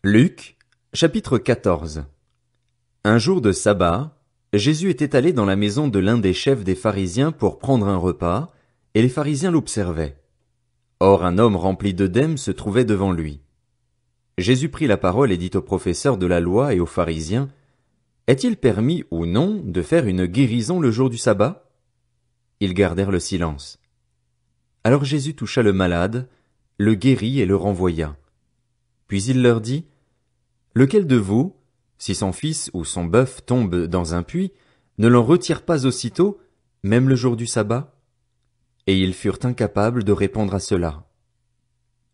Luc, chapitre 14. Un jour de sabbat, Jésus était allé dans la maison de l'un des chefs des pharisiens pour prendre un repas, et les pharisiens l'observaient. Or un homme rempli d'œdème se trouvait devant lui. Jésus prit la parole et dit aux professeurs de la loi et aux pharisiens, « Est-il permis ou non de faire une guérison le jour du sabbat ?» Ils gardèrent le silence. Alors Jésus toucha le malade, le guérit et le renvoya. Puis il leur dit, « Lequel de vous, si son fils ou son bœuf tombe dans un puits, ne l'en retire pas aussitôt, même le jour du sabbat ?» Et ils furent incapables de répondre à cela.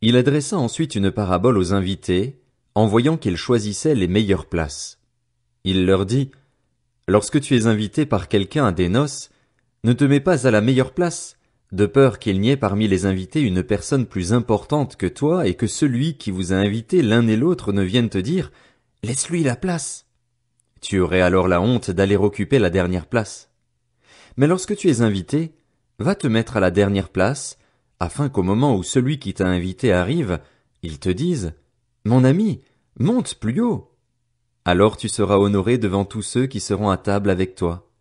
Il adressa ensuite une parabole aux invités, en voyant qu'ils choisissaient les meilleures places. Il leur dit, « Lorsque tu es invité par quelqu'un à des noces, ne te mets pas à la meilleure place, de peur qu'il n'y ait parmi les invités une personne plus importante que toi et que celui qui vous a invité l'un et l'autre ne vienne te dire « Laisse-lui la place ». Tu aurais alors la honte d'aller occuper la dernière place. Mais lorsque tu es invité, va te mettre à la dernière place, afin qu'au moment où celui qui t'a invité arrive, il te dise « Mon ami, monte plus haut ». Alors tu seras honoré devant tous ceux qui seront à table avec toi.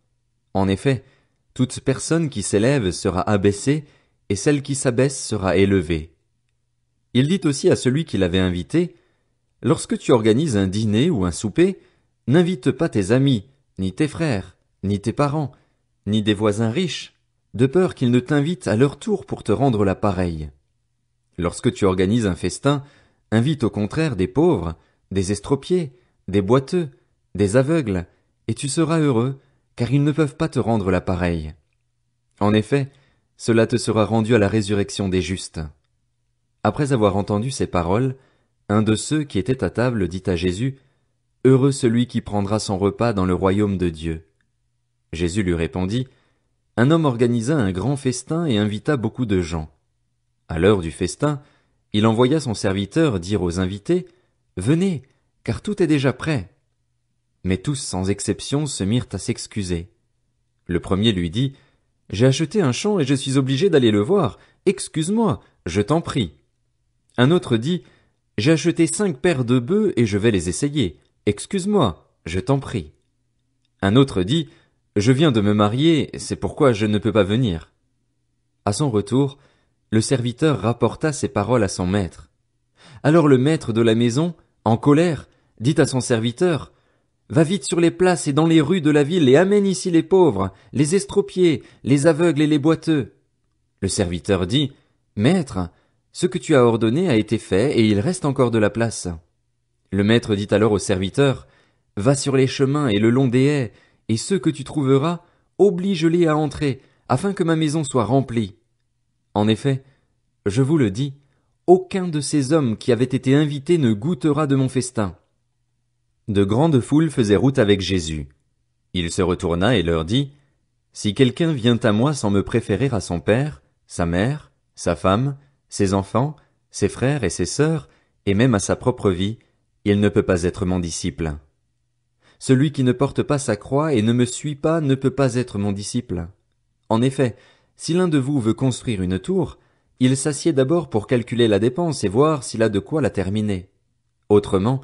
En effet, toute personne qui s'élève sera abaissée, et celle qui s'abaisse sera élevée. Il dit aussi à celui qui l'avait invité, « Lorsque tu organises un dîner ou un souper, n'invite pas tes amis, ni tes frères, ni tes parents, ni des voisins riches, de peur qu'ils ne t'invitent à leur tour pour te rendre la pareille. Lorsque tu organises un festin, invite au contraire des pauvres, des estropiés, des boiteux, des aveugles, et tu seras heureux, car ils ne peuvent pas te rendre la pareille. En effet, cela te sera rendu à la résurrection des justes. » Après avoir entendu ces paroles, un de ceux qui étaient à table dit à Jésus, « Heureux celui qui prendra son repas dans le royaume de Dieu. » Jésus lui répondit, « Un homme organisa un grand festin et invita beaucoup de gens. À l'heure du festin, il envoya son serviteur dire aux invités, « Venez, car tout est déjà prêt. » Mais tous sans exception se mirent à s'excuser. Le premier lui dit, « J'ai acheté un champ et je suis obligé d'aller le voir. Excuse-moi, je t'en prie. » Un autre dit, « J'ai acheté 5 paires de bœufs et je vais les essayer. Excuse-moi, je t'en prie. » Un autre dit, « Je viens de me marier, c'est pourquoi je ne peux pas venir. » À son retour, le serviteur rapporta ces paroles à son maître. Alors le maître de la maison, en colère, dit à son serviteur, « Va vite sur les places et dans les rues de la ville et amène ici les pauvres, les estropiés, les aveugles et les boiteux. » Le serviteur dit, « Maître, ce que tu as ordonné a été fait et il reste encore de la place. » Le maître dit alors au serviteur, « Va sur les chemins et le long des haies, et ceux que tu trouveras, oblige-les à entrer, afin que ma maison soit remplie. En effet, je vous le dis, aucun de ces hommes qui avaient été invités ne goûtera de mon festin. » De grandes foules faisaient route avec Jésus. Il se retourna et leur dit, « Si quelqu'un vient à moi sans me préférer à son père, sa mère, sa femme, ses enfants, ses frères et ses sœurs, et même à sa propre vie, il ne peut pas être mon disciple. Celui qui ne porte pas sa croix et ne me suit pas ne peut pas être mon disciple. En effet, si l'un de vous veut construire une tour, il s'assied d'abord pour calculer la dépense et voir s'il a de quoi la terminer. Autrement,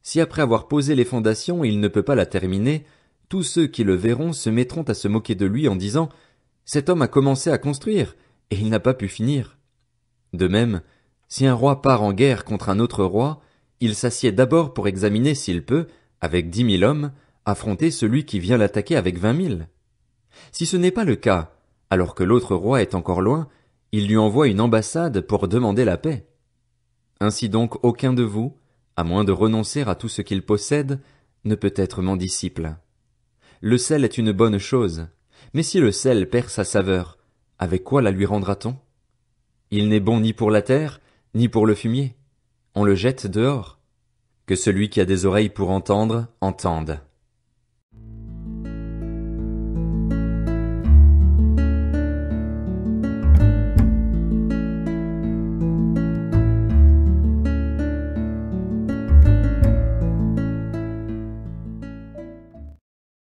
si après avoir posé les fondations il ne peut pas la terminer, tous ceux qui le verront se mettront à se moquer de lui en disant « Cet homme a commencé à construire, et il n'a pas pu finir. » De même, si un roi part en guerre contre un autre roi, il s'assied d'abord pour examiner s'il peut, avec 10 000 hommes, affronter celui qui vient l'attaquer avec 20 000. Si ce n'est pas le cas, alors que l'autre roi est encore loin, il lui envoie une ambassade pour demander la paix. Ainsi donc aucun de vous, à moins de renoncer à tout ce qu'il possède, ne peut être mon disciple. Le sel est une bonne chose, mais si le sel perd sa saveur, avec quoi la lui rendra-t-on? Il n'est bon ni pour la terre, ni pour le fumier. On le jette dehors. Que celui qui a des oreilles pour entendre, entende.